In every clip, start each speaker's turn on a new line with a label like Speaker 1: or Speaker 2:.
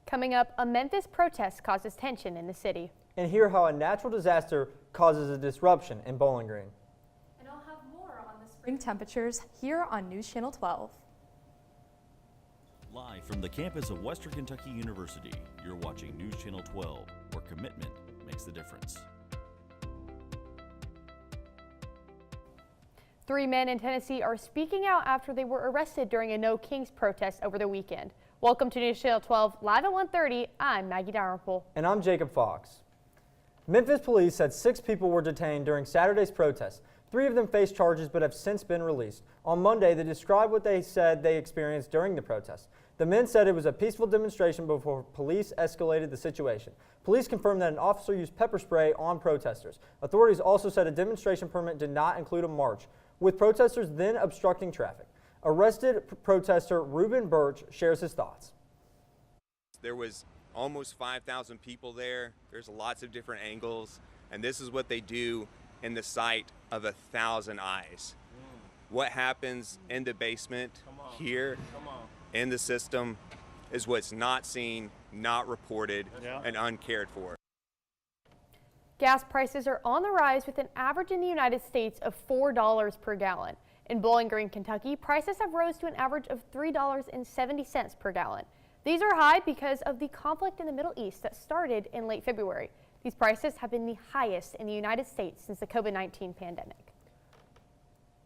Speaker 1: Coming up, a Memphis protest causes tension in the city.
Speaker 2: And hear how a natural disaster causes a disruption in Bowling Green.
Speaker 3: And I'll have more on the spring temperatures here on News Channel 12.
Speaker 4: Live from the campus of Western Kentucky University, you're watching News Channel 12, where commitment makes the difference.
Speaker 1: 3 men in Tennessee are speaking out after they were arrested during a No Kings protest over the weekend. Welcome to News Channel 12, live at 1:30. I'm Maggie Dalrymple.
Speaker 2: And I'm Jacob Fox. Memphis police said 6 people were detained during Saturday's protest. 3 of them faced charges but have since been released. On Monday, they described what they said they experienced during the protest. The men said it was a peaceful demonstration before police escalated the situation. Police confirmed that an officer used pepper spray on protesters. Authorities also said a demonstration permit did not include a march, with protesters then obstructing traffic. Arrested protester Reuben Birch shares his thoughts.
Speaker 5: There was almost 5,000 people there. There's lots of different angles, and this is what they do in the sight of 1,000 eyes. What happens in the basement here in the system is what's not seen, not reported, and uncared for.
Speaker 1: Gas prices are on the rise with an average in the United States of $4 per gallon. In Bowling Green, Kentucky, prices have rose to an average of $3.70 per gallon. These are high because of the conflict in the Middle East that started in late February. These prices have been the highest in the United States since the COVID-19 pandemic.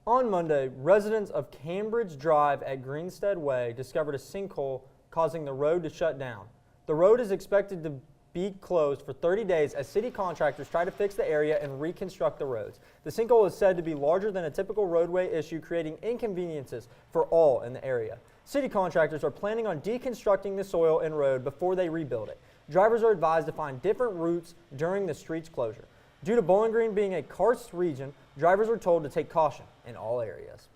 Speaker 2: On Monday, residents of Cambridge Drive at Greenstead Way discovered a sinkhole causing the road to shut down. The road is expected to be closed for 30 days as city contractors try to fix the area and reconstruct the roads. The sinkhole is said to be larger than a typical roadway issue, creating inconveniences for all in the area. City contractors are planning on deconstructing the soil and road before they rebuild it. Drivers are advised to find different routes during the street's closure. Due to Bowling Green being a karst region, drivers are told to take caution in all areas.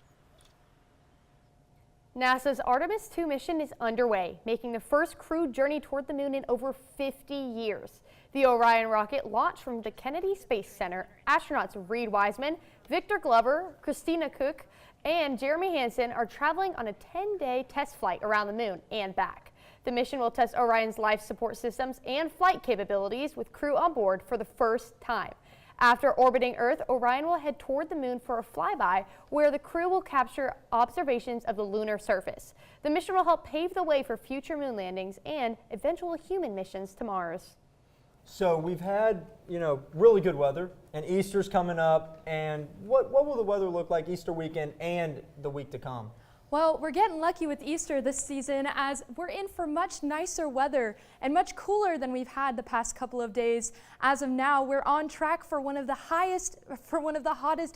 Speaker 1: NASA's Artemis II mission is underway, making the first crewed journey toward the moon in over 50 years. The Orion rocket launched from the Kennedy Space Center. Astronauts Reed Wiseman, Victor Glover, Christina Koch, and Jeremy Hansen are traveling on a 10-day test flight around the moon and back. The mission will test Orion's life support systems and flight capabilities with crew on board for the first time. After orbiting Earth, Orion will head toward the moon for a flyby where the crew will capture observations of the lunar surface. The mission will help pave the way for future moon landings and eventual human missions to Mars.
Speaker 2: So we've had, really good weather, and Easter's coming up, and what will the weather look like Easter weekend and the week to come?
Speaker 3: Well, we're getting lucky with Easter this season as we're in for much nicer weather and much cooler than we've had the past couple of days. As of now, we're on track for one of the hottest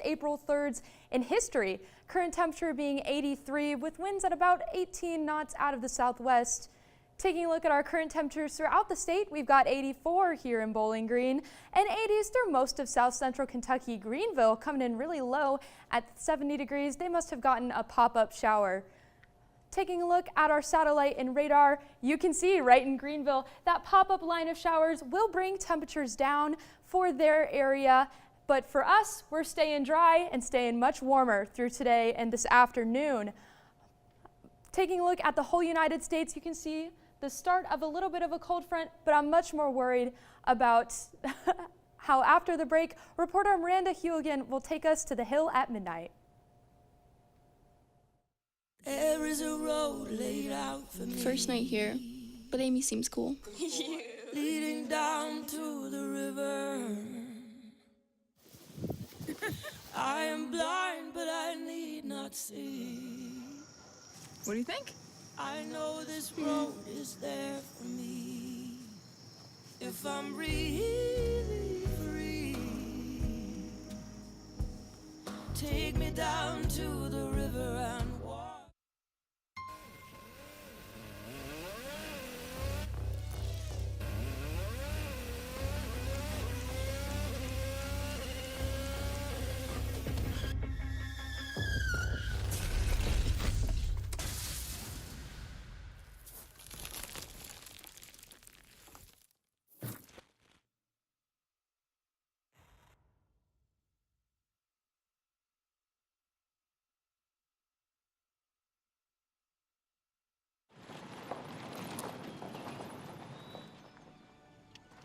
Speaker 3: April 3rds in history. Current temperature being 83 with winds at about 18 knots out of the southwest. Taking a look at our current temperatures throughout the state, we've got 84 here in Bowling Green and 80s through most of south central Kentucky. Greenville coming in really low at 70 degrees. They must have gotten a pop-up shower. Taking a look at our satellite and radar, you can see right in Greenville that pop-up line of showers will bring temperatures down for their area. But for us, we're staying dry and staying much warmer through today and this afternoon. Taking a look at the whole United States, you can see the start of a little bit of a cold front, but I'm much more worried about how after the break, reporter Miranda Huligan will take us to the Hill at midnight.
Speaker 6: There is a road laid out for me.
Speaker 7: First night here, but Amy seems cool.
Speaker 6: Leading down to the river. I am blind, but I need not see.
Speaker 7: What do you think?
Speaker 6: I know this road is there for me. If I'm really free, take me down to the river and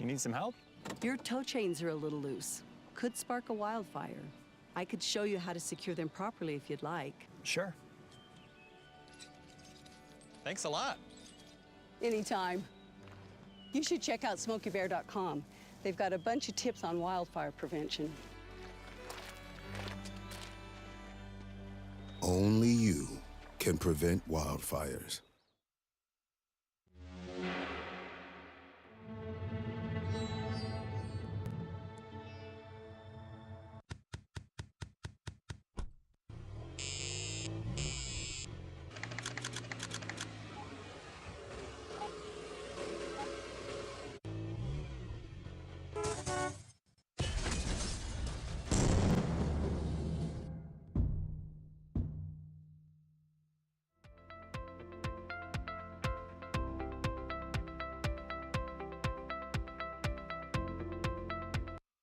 Speaker 8: You need some help?
Speaker 9: Your tow chains are a little loose. Could spark a wildfire. I could show you how to secure them properly if you'd like.
Speaker 8: Sure. Thanks a lot.
Speaker 9: Anytime. You should check out SmokeyBear.com. They've got a bunch of tips on wildfire prevention.
Speaker 10: Only you can prevent wildfires.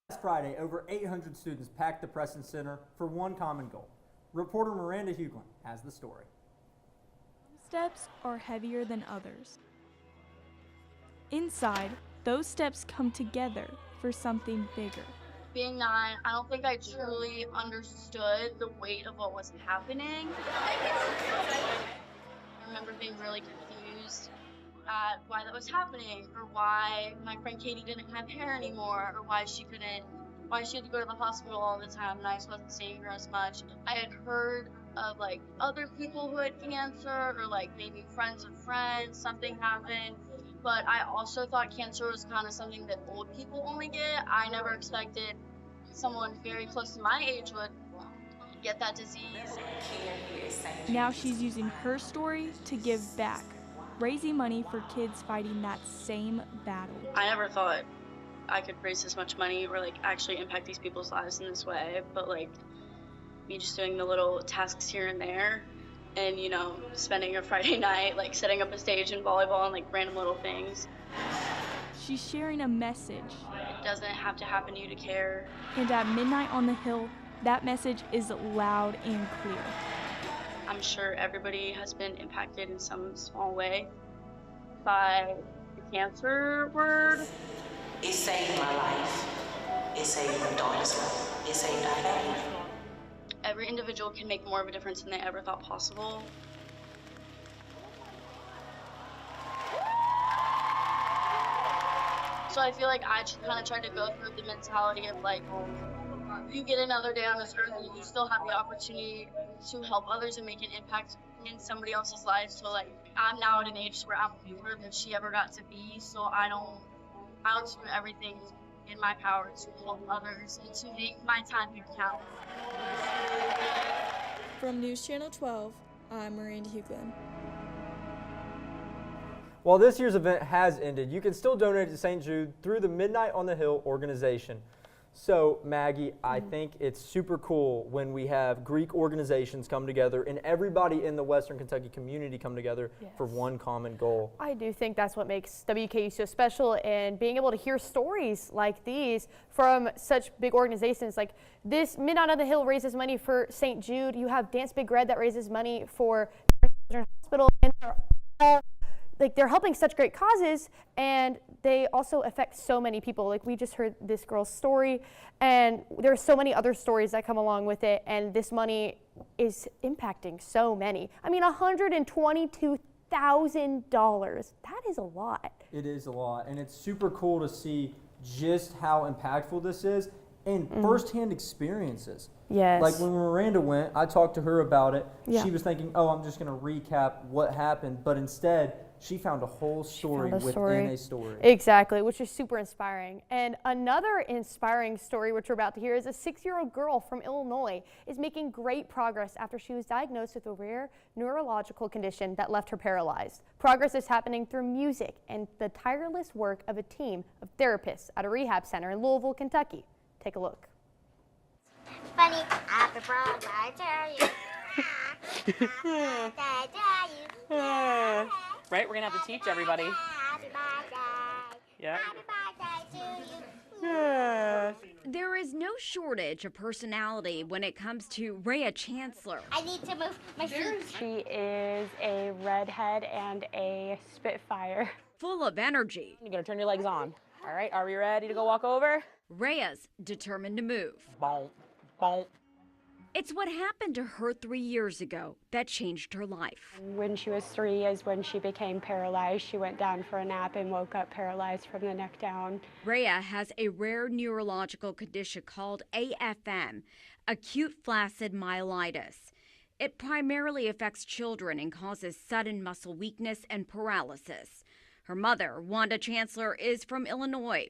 Speaker 2: Last Friday, over 800 students packed the Preston Center for one common goal. Reporter Miranda Huglin has the story.
Speaker 11: Steps are heavier than others. Inside, those steps come together for something bigger.
Speaker 12: Being 9, I don't think I truly understood the weight of what was happening. I remember being really confused at why that was happening, or why my friend Katie didn't have hair anymore, or why she had to go to the hospital all the time and I just wasn't seeing her as much. I had heard of like other people who had cancer, or like maybe friends of friends, something happened. But I also thought cancer was kind of something that old people only get. I never expected someone very close to my age would get that disease.
Speaker 11: Now she's using her story to give back, raising money for kids fighting that same battle.
Speaker 12: I never thought I could raise this much money or like actually impact these people's lives in this way, but like me just doing the little tasks here and there, and you know, spending a Friday night like setting up a stage in volleyball and like random little things.
Speaker 11: She's sharing a message.
Speaker 12: It doesn't have to happen to you to care.
Speaker 11: And at Midnight on the Hill, that message is loud and clear.
Speaker 12: I'm sure everybody has been impacted in some small way by the cancer word.
Speaker 13: It saved my life. It saved my daughter's life. It saved our family.
Speaker 12: Every individual can make more of a difference than they ever thought possible. So I feel like I kind of tried to go through the mentality of like, you get another day on this earth and you still have the opportunity to help others and make an impact in somebody else's life. So like, I'm now at an age where I'm older than she ever got to be, so I'll do everything in my power to help others and to make my time count.
Speaker 14: From News Channel 12, I'm Miranda Huglin.
Speaker 2: While this year's event has ended, you can still donate to St. Jude through the Midnight on the Hill organization. So, Maggie, I think it's super cool when we have Greek organizations come together and everybody in the Western Kentucky community come together for one common goal.
Speaker 1: I do think that's what makes WKU so special, and being able to hear stories like these from such big organizations. Like this Midnight on the Hill raises money for St. Jude. You have Dance Big Red that raises money for Children's Hospital, and they're helping such great causes, and they also affect so many people. Like we just heard this girl's story, and there's so many other stories that come along with it, and this money is impacting so many. I mean, $122,000, that is a lot.
Speaker 2: It is a lot, and it's super cool to see just how impactful this is and firsthand experiences.
Speaker 1: Yes.
Speaker 2: Like when Miranda went, I talked to her about it.
Speaker 1: Yeah.
Speaker 2: She was thinking, oh, I'm just going to recap what happened, but instead, she found a whole story within a story.
Speaker 1: Exactly, which is super inspiring. And another inspiring story, which we're about to hear, is a 6-year-old girl from Illinois is making great progress after she was diagnosed with a rare neurological condition that left her paralyzed. Progress is happening through music and the tireless work of a team of therapists at a rehab center in Louisville, Kentucky. Take a look.
Speaker 15: Funny, happy birthday to you.
Speaker 16: Right, we're gonna have to teach everybody. Yeah.
Speaker 17: There is no shortage of personality when it comes to Rhea Chancellor.
Speaker 15: I need to move my feet.
Speaker 18: She is a redhead and a spitfire.
Speaker 17: Full of energy.
Speaker 16: You're gonna turn your legs on. All right, are we ready to go walk over?
Speaker 17: Rhea's determined to move.
Speaker 16: Bonk, bonk.
Speaker 17: It's what happened to her 3 years ago that changed her life.
Speaker 8: When she was 3 is when she became paralyzed. She went down for a nap and woke up paralyzed from the neck down.
Speaker 17: Rhea has a rare neurological condition called AFM, acute flaccid myelitis. It primarily affects children and causes sudden muscle weakness and paralysis. Her mother, Wanda Chancellor, is from Illinois.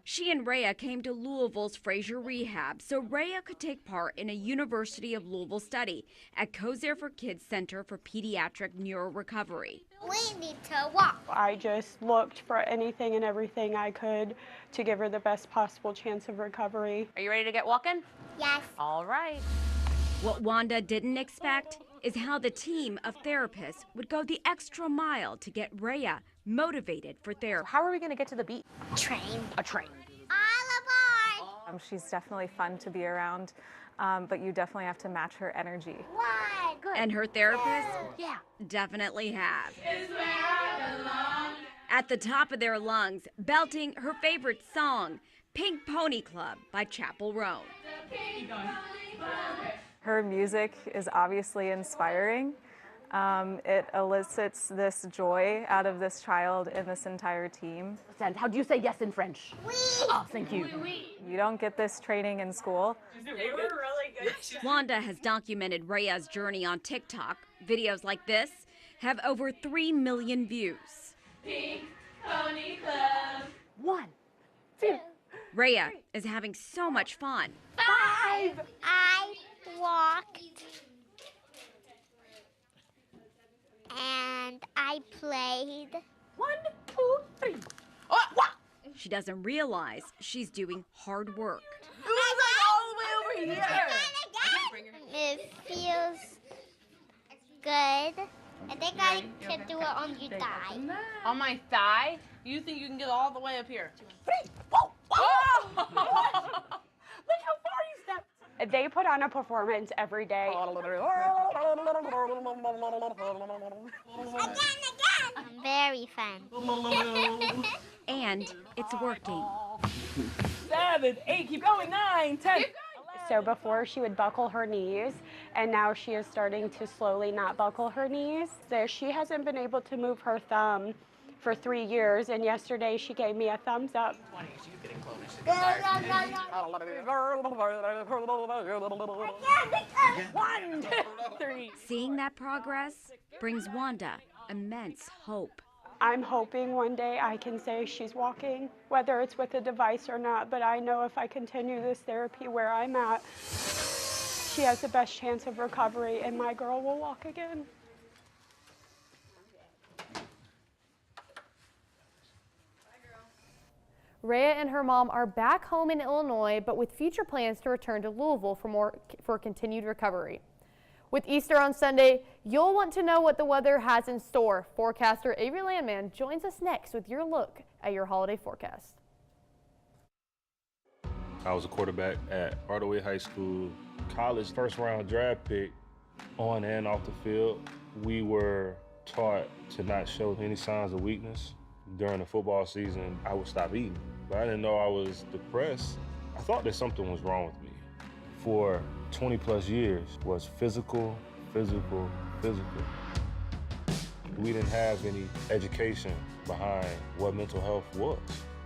Speaker 17: She and Rhea came to Louisville's Fraser Rehab so Rhea could take part in a University of Louisville study at Kosser for Kids Center for Pediatric Neurorecovery.
Speaker 15: We need to walk.
Speaker 8: I just looked for anything and everything I could to give her the best possible chance of recovery.
Speaker 16: Are you ready to get walking?
Speaker 15: Yes.
Speaker 16: All right.
Speaker 17: What Wanda didn't expect is how the team of therapists would go the extra mile to get Rhea motivated for therapy.
Speaker 16: How are we going to get to the beach?
Speaker 15: Train.
Speaker 16: A train.
Speaker 15: All aboard.
Speaker 18: She's definitely fun to be around, but you definitely have to match her energy.
Speaker 15: One.
Speaker 16: Good.
Speaker 17: And her therapists definitely have. At the top of their lungs, belting her favorite song, Pink Pony Club by Chappell Roan.
Speaker 18: Her music is obviously inspiring. It elicits this joy out of this child and this entire team.
Speaker 16: And how do you say yes in French?
Speaker 15: Oui.
Speaker 16: Oh, thank you.
Speaker 18: You don't get this training in school.
Speaker 16: They were really good.
Speaker 17: Wanda has documented Rhea's journey on TikTok. Videos like this have over 3 million views.
Speaker 11: Pink Pony Club.
Speaker 16: 1, 2.
Speaker 17: Rhea is having so much fun.
Speaker 15: 5. I walked and I played.
Speaker 16: 1, 2, 3. Oh, wow.
Speaker 17: She doesn't realize she's doing hard work.
Speaker 16: It was like all the way over here.
Speaker 15: It feels good. I think I can do it on your thigh.
Speaker 19: On my thigh? You think you can get all the way up here?
Speaker 16: 3. Whoa. Oh. Look how far you stepped.
Speaker 8: They put on a performance every day.
Speaker 15: Very fun.
Speaker 17: And it's working.
Speaker 16: 7, 8, keep going, 9, 10.
Speaker 8: So before she would buckle her knees, and now she is starting to slowly not buckle her knees. So she hasn't been able to move her thumb for 3 years, and yesterday she gave me a thumbs up.
Speaker 16: 1, 2, 3.
Speaker 17: Seeing that progress brings Wanda immense hope.
Speaker 8: I'm hoping one day I can say she's walking, whether it's with a device or not, but I know if I continue this therapy where I'm at, she has the best chance of recovery and my girl will walk again.
Speaker 1: Rhea and her mom are back home in Illinois, but with future plans to return to Louisville for continued recovery. With Easter on Sunday, you'll want to know what the weather has in store. Forecaster Avery Landman joins us next with your look at your holiday forecast.
Speaker 20: I was a quarterback at Hardaway High School, college first-round draft pick. On and off the field, we were taught to not show any signs of weakness. During the football season, I would stop eating, but I didn't know I was depressed. I thought that something was wrong with me. For 20 plus years was physical. We didn't have any education behind what mental health was.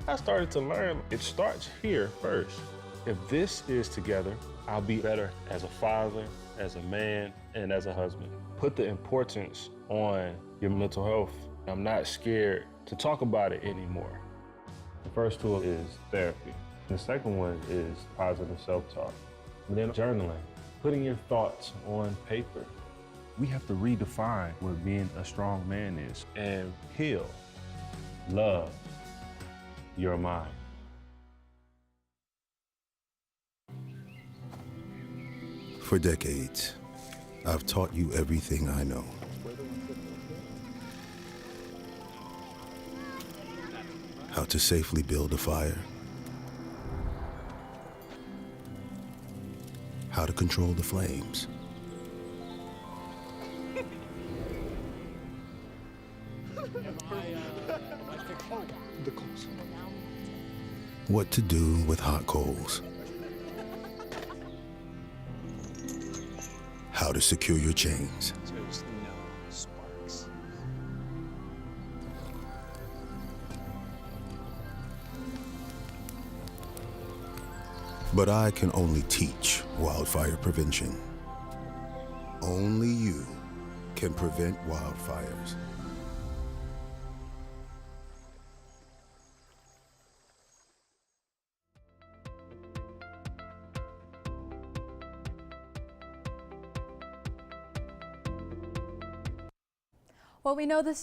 Speaker 20: I started to learn it starts here first. If this is together, I'll be better as a father, as a man, and as a husband. Put the importance on your mental health. I'm not scared to talk about it anymore. The first tool is therapy. The second one is positive self-talk. And then journaling, putting your thoughts on paper. We have to redefine what being a strong man is and heal, love your mind.
Speaker 10: For decades, I've taught you everything I know. How to safely build a fire. How to control the flames.
Speaker 20: The coals.
Speaker 10: What to do with hot coals. How to secure your chains.
Speaker 20: There's no sparks.
Speaker 10: But I can only teach wildfire prevention. Only you can prevent wildfires.
Speaker 3: Well, we know the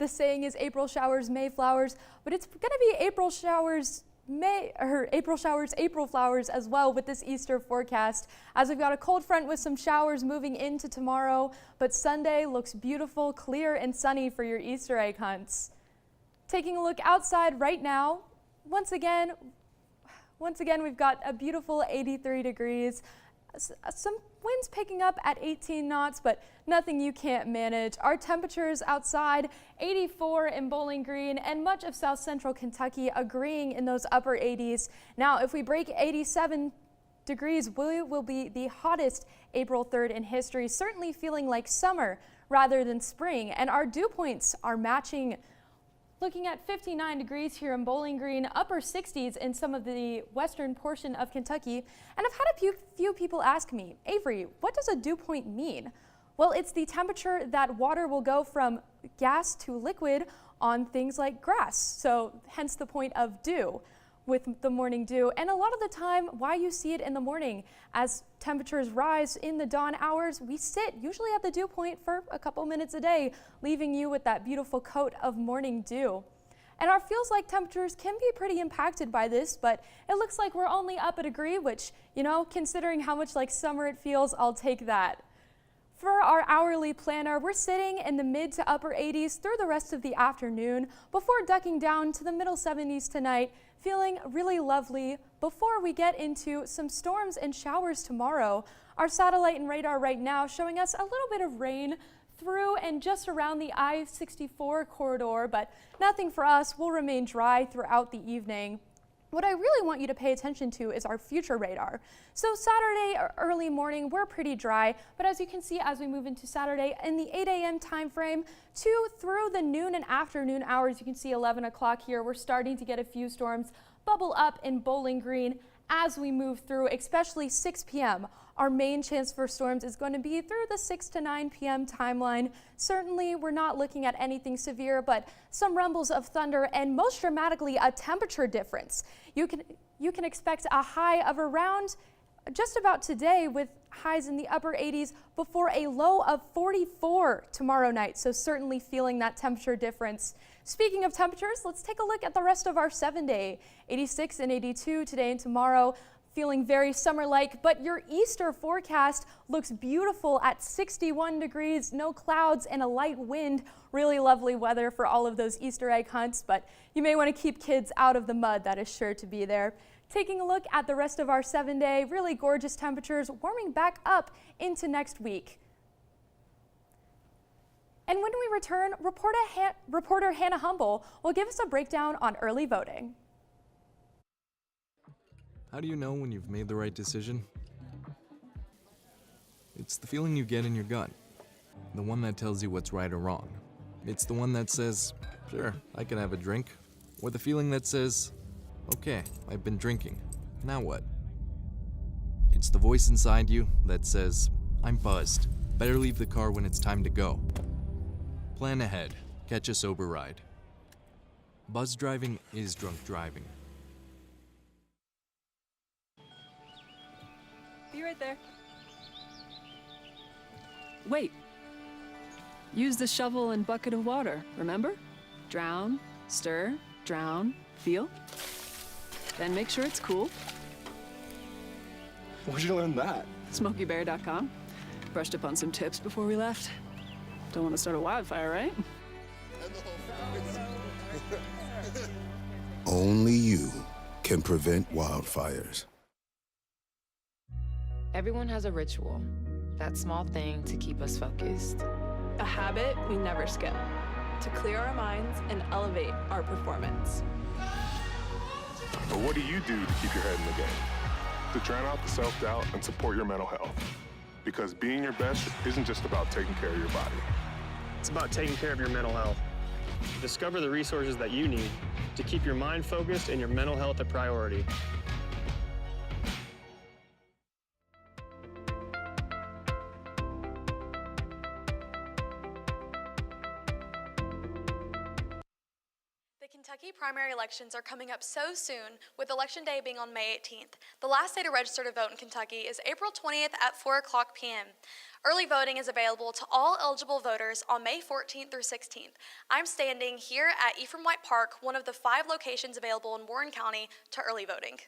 Speaker 3: saying is April showers, May flowers, but it's going to be April showers, April flowers as well with this Easter forecast, as we've got a cold front with some showers moving into tomorrow, but Sunday looks beautiful, clear, and sunny for your Easter egg hunts. Taking a look outside right now, once again, we've got a beautiful 83 degrees. Some winds picking up at 18 knots, but nothing you can't manage. Our temperatures outside, 84 in Bowling Green and much of south central Kentucky agreeing in those upper 80s. Now, if we break 87 degrees, we will be the hottest April 3rd in history, certainly feeling like summer rather than spring. And our dew points are matching. Looking at 59 degrees here in Bowling Green, upper 60s in some of the western portion of Kentucky. And I've had a few people ask me, Avery, what does a dew point mean? Well, it's the temperature that water will go from gas to liquid on things like grass. So hence the point of dew with the morning dew. And a lot of the time, why you see it in the morning, as temperatures rise in the dawn hours, we sit usually at the dew point for a couple minutes a day, leaving you with that beautiful coat of morning dew. And our feels like temperatures can be pretty impacted by this, but it looks like we're only up a degree, which, you know, considering how much like summer it feels, I'll take that. For our hourly planner, we're sitting in the mid to upper 80s through the rest of the afternoon before ducking down to the middle 70s tonight, feeling really lovely before we get into some storms and showers tomorrow. Our satellite and radar right now showing us a little bit of rain through and just around the I-64 corridor, but nothing for us. We'll remain dry throughout the evening. What I really want you to pay attention to is our future radar. So Saturday early morning, we're pretty dry, but as you can see, as we move into Saturday in the 8 a.m. time frame through the noon and afternoon hours, you can see 11 o'clock here, we're starting to get a few storms bubble up in Bowling Green as we move through, especially 6 p.m. Our main chance for storms is going to be through the 6 to 9 p.m. timeline. Certainly, we're not looking at anything severe, but some rumbles of thunder and most dramatically, a temperature difference. You can expect a high of around just about today with highs in the upper 80s before a low of 44 tomorrow night. So certainly feeling that temperature difference. Speaking of temperatures, let's take a look at the rest of our 7-day. 86 and 82 today and tomorrow. Feeling very summer-like, but your Easter forecast looks beautiful at 61 degrees, no clouds and a light wind. Really lovely weather for all of those Easter egg hunts, but you may want to keep kids out of the mud. That is sure to be there. Taking a look at the rest of our 7-day, really gorgeous temperatures warming back up into next week. And when we return, reporter Hannah Humble will give us a breakdown on early voting.
Speaker 21: How do you know when you've made the right decision? It's the feeling you get in your gut. The one that tells you what's right or wrong. It's the one that says, sure, I can have a drink. Or the feeling that says, okay, I've been drinking. Now what? It's the voice inside you that says, I'm buzzed. Better leave the car when it's time to go. Plan ahead. Catch a sober ride. Buzz driving is drunk driving.
Speaker 9: Be right there. Wait. Use the shovel and bucket of water, remember? Drown, stir, drown, feel. Then make sure it's cool.
Speaker 20: Where'd you learn that?
Speaker 9: SmokeyBear.com. Brushed up on some tips before we left. Don't want to start a wildfire, right?
Speaker 10: Only you can prevent wildfires.
Speaker 22: Everyone has a ritual, that small thing to keep us focused.
Speaker 23: A habit we never skip.
Speaker 4: to clear our minds and elevate our performance.
Speaker 22: But what do you do to keep your head in the game? To drown out the self-doubt and support your mental health. Because being your best isn't just about taking care of your body.
Speaker 23: It's about taking care of your mental health. Discover the resources that you need to keep your mind focused and your mental health a priority.
Speaker 24: The Kentucky primary elections are coming up so soon, with Election Day being on May 18th. The last day to register to vote in Kentucky is April 20th at 4 p.m. Early voting is available to all eligible voters on May 14th through 16th. I'm standing here at Ephraim White Park, one of the 5 locations available in Warren County to early voting.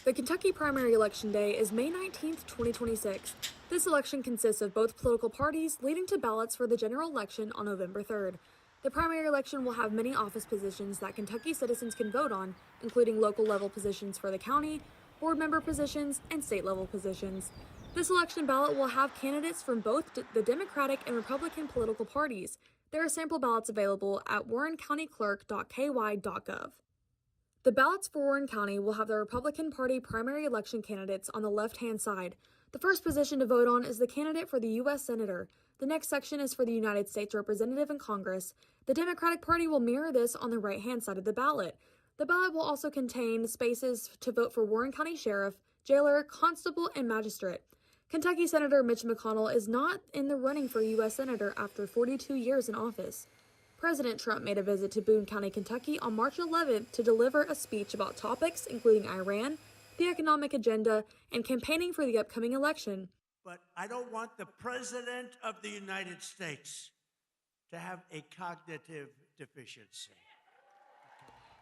Speaker 25: The Kentucky primary election day is May 19th, 2026. This election consists of both political parties leading to ballots for the general election on November 3rd. The primary election will have many office positions that Kentucky citizens can vote on, including local level positions for the county, board member positions, and state level positions. This election ballot will have candidates from both the Democratic and Republican political parties. There are sample ballots available at warrencountyclerk.ky.gov. The ballots for Warren County will have the Republican Party primary election candidates on the left-hand side. The first position to vote on is the candidate for the U.S. Senator. The next section is for the United States Representative in Congress. The Democratic Party will mirror this on the right-hand side of the ballot. The ballot will also contain spaces to vote for Warren County Sheriff, Jailer, Constable, and Magistrate. Kentucky Senator Mitch McConnell is not in the running for U.S. Senator after 42 years in office. President Trump made a visit to Boone County, Kentucky on March 11th to deliver a speech about topics including Iran, the economic agenda, and campaigning for the upcoming election.
Speaker 26: But I don't want the President of the United States to have a cognitive deficiency.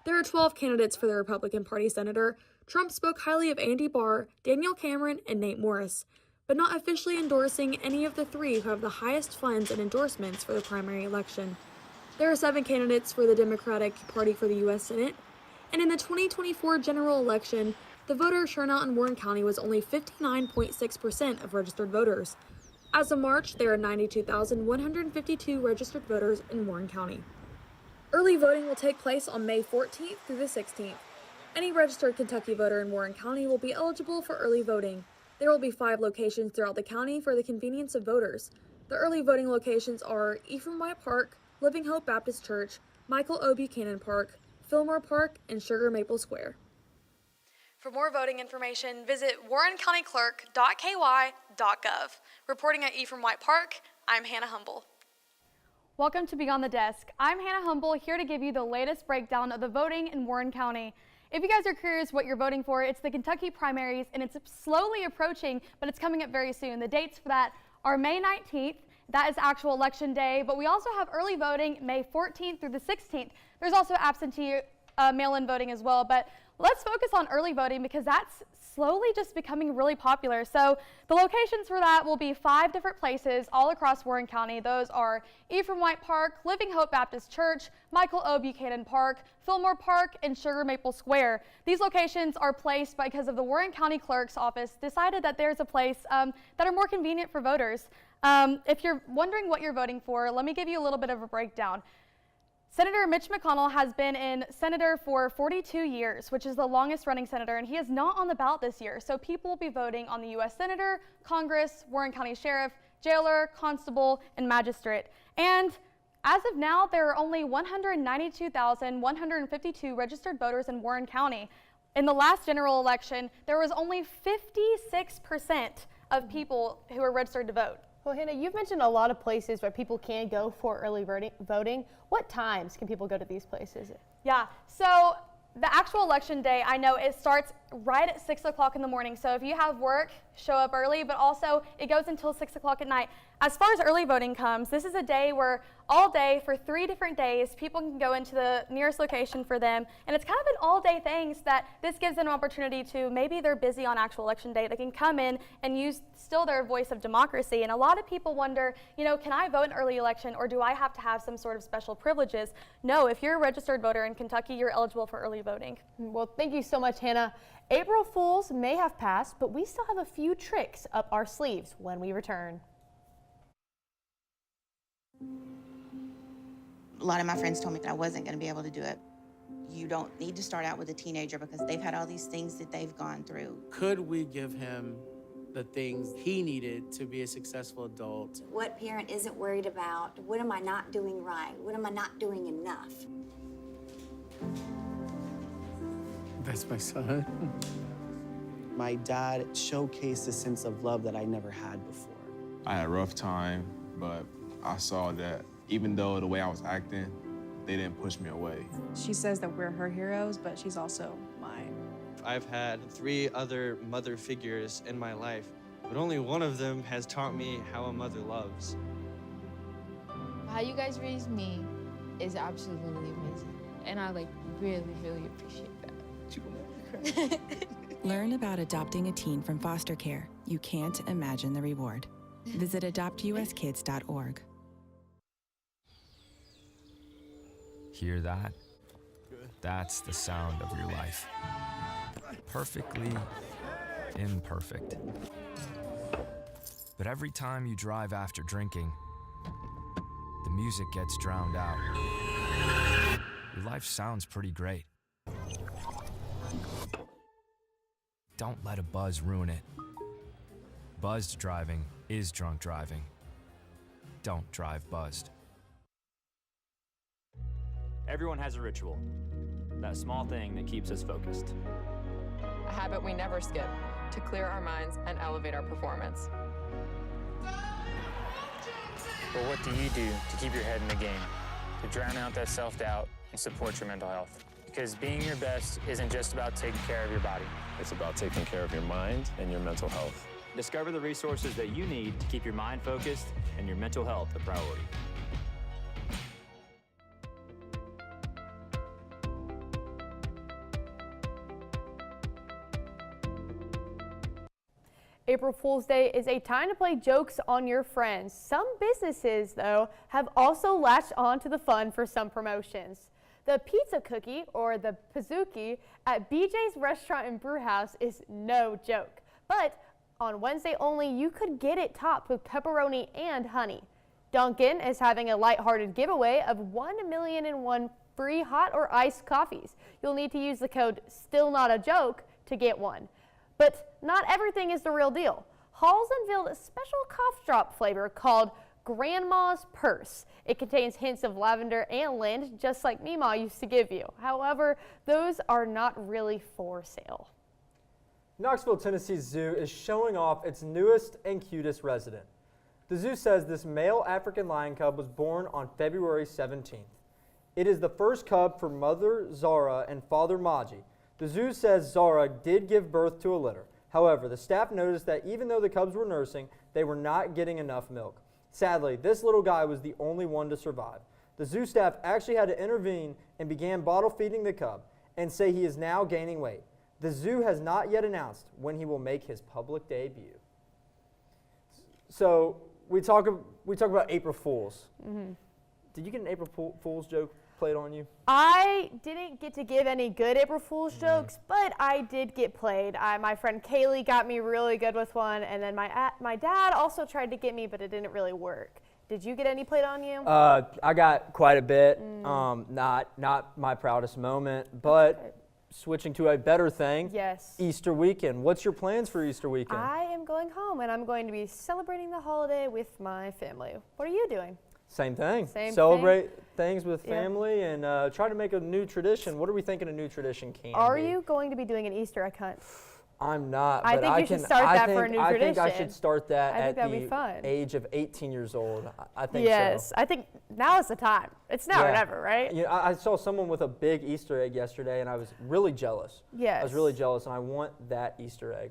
Speaker 25: There are 12 candidates for the Republican Party senator. Trump spoke highly of Andy Barr, Daniel Cameron, and Nate Morris, but not officially endorsing any of the 3 who have the highest funds and endorsements for the primary election. There are 7 candidates for the Democratic Party for the U.S. Senate, and in the 2024 general election, the voter turnout in Warren County was only 59.6% of registered voters. As of March, there are 92,152 registered voters in Warren County. Early voting will take place on May 14th through the 16th. Any registered Kentucky voter in Warren County will be eligible for early voting. There will be 5 locations throughout the county for the convenience of voters. The early voting locations are Ephraim White Park, Living Hope Baptist Church, Michael O. Buchanan Park, Fillmore Park, and Sugar Maple Square.
Speaker 24: For more voting information, visit warrencountyclerk.ky.gov. Reporting at Ephraim White Park, I'm Hannah Humble.
Speaker 1: Welcome to Beyond the Desk. I'm Hannah Humble, here to give you the latest breakdown of the voting in Warren County. If you guys are curious what you're voting for, it's the Kentucky primaries, and it's slowly approaching, but it's coming up very soon. The dates for that are May 19th. That is actual election day, but we also have early voting May 14th through the 16th. There's also absentee mail-in voting as well, but let's focus on early voting because that's slowly just becoming really popular. So the locations for that will be 5 different places all across Warren County. Those are Ephraim White Park, Living Hope Baptist Church, Michael O. Buchanan Park, Fillmore Park, and Sugar Maple Square. These locations are placed because of the Warren County Clerk's office decided that there's a place that are more convenient for voters. If you're wondering what you're voting for, let me give you a little bit of a breakdown. Senator Mitch McConnell has been in senator for 42 years, which is the longest running senator, and he is not on the ballot this year. So people will be voting on the U.S. Senator, Congress, Warren County Sheriff, Jailer, Constable, and Magistrate. And as of now, there are only 192,152 registered voters in Warren County. In the last general election, there was only 56% of people who were registered to vote. Well, Hannah, you've mentioned a lot of places where people can go for early voting. What times can people go to these places? Yeah, so the actual election day, I know it starts right at 6 o'clock in the morning. So if you have work, show up early, but also it goes until 6 o'clock at night. As far as early voting comes, this is a day where all day for 3 different days, people can go into the nearest location for them. And it's kind of an all day thing so that this gives them an opportunity to, maybe they're busy on actual election day, they can come in and use still their voice of democracy. And a lot of people wonder, you know, can I vote in early election or do I have to have some sort of special privileges? No, if you're a registered voter in Kentucky, you're eligible for early voting. Well, thank you so much, Hannah. April Fools may have passed, but we still have a few tricks up our sleeves when we return.
Speaker 5: A lot of my friends told me that I wasn't going to be able to do it. You don't need to start out with a teenager because they've had all these things that they've gone through.
Speaker 6: Could we give him the things he needed to be a successful adult?
Speaker 7: What parent isn't worried about, what am I not doing right? What am I not doing enough?
Speaker 6: That's my son.
Speaker 12: My dad showcased a sense of love that I never had before.
Speaker 13: I had a rough time, but I saw that even though the way I was acting, they didn't push me away.
Speaker 14: She says that we're her heroes, but she's also mine.
Speaker 27: I've had 3 other mother figures in my life, but only one of them has taught me how a mother loves.
Speaker 28: How you guys raised me is absolutely amazing, and I really appreciate that.
Speaker 29: Learn about adopting a teen from foster care. You can't imagine the reward. Visit adoptuskids.org.
Speaker 30: Hear that? That's the sound of your life. Perfectly imperfect. But every time you drive after drinking, the music gets drowned out. Your life sounds pretty great. Don't let a buzz ruin it. Buzzed driving is drunk driving. Don't drive buzzed.
Speaker 31: Everyone has a ritual, that small thing that keeps us focused.
Speaker 4: A habit we never skip to clear our minds and elevate our performance.
Speaker 32: But what do you do to keep your head in the game, to drown out that self-doubt and support your mental health? Because being your best isn't just about taking care of your body.
Speaker 13: It's about taking care of your mind and your mental health.
Speaker 31: Discover the resources that you need to keep your mind focused and your mental health a priority.
Speaker 1: April Fool's Day is a time to play jokes on your friends. Some businesses, though, have also latched on to the fun for some promotions. The pizza cookie, or the Pizookie, at BJ's Restaurant and Brewhouse is no joke. But on Wednesday only, you could get it topped with pepperoni and honey. Dunkin' is having a lighthearted giveaway of 1,000,001 free hot or iced coffees. You'll need to use the code STILLNOTAJOKE to get one. But not everything is the real deal. Halls unveiled a special cough drop flavor called Grandma's Purse. It contains hints of lavender and lint, just like Meemaw used to give you. However, those are not really for sale.
Speaker 2: Knoxville, Tennessee Zoo is showing off its newest and cutest resident. The zoo says this male African lion cub was born on February 17th. It is the first cub for mother Zara and father Maji. The zoo says Zara did give birth to a litter. However, the staff noticed that even though the cubs were nursing, they were not getting enough milk. Sadly, this little guy was the only one to survive. The zoo staff actually had to intervene and began bottle feeding the cub and say he is now gaining weight. The zoo has not yet announced when he will make his public debut. So we talk about April Fools.
Speaker 1: Mm-hmm.
Speaker 2: Did you get an April Fool's joke played on you?
Speaker 1: I didn't get to give any good April Fool's jokes, but I did get played. My friend Kaylee got me really good with one, and then my dad also tried to get me, but it didn't really work. Did you get any played on you?
Speaker 2: I got quite a bit. Not my proudest moment, but switching to a better thing.
Speaker 1: Yes.
Speaker 2: Easter weekend. What's your plans for Easter weekend?
Speaker 1: I am going home, and I'm going to be celebrating the holiday with my family. What are you doing?
Speaker 2: Same thing.
Speaker 1: Celebrate
Speaker 2: things with family and try to make a new tradition. What are we thinking a new tradition can
Speaker 1: Are
Speaker 2: be?
Speaker 1: you going to be doing an Easter egg hunt?
Speaker 2: I'm not.
Speaker 1: I
Speaker 2: but
Speaker 1: think you should start that for a new tradition.
Speaker 2: I think I should start that at
Speaker 1: that'd
Speaker 2: the
Speaker 1: be fun.
Speaker 2: age of 18 years old. I think
Speaker 1: yes,
Speaker 2: so.
Speaker 1: I think now is the time. It's now or never, right?
Speaker 2: Yeah, I saw someone with a big Easter egg yesterday, and I was really jealous.
Speaker 1: Yes.
Speaker 2: I was really jealous, and I want that Easter egg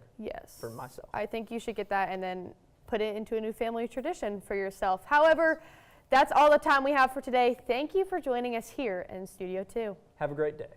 Speaker 2: for myself.
Speaker 1: I think you should get that and then put it into a new family tradition for yourself. However, that's all the time we have for today. Thank you for joining us here in Studio 2.
Speaker 2: Have a great day.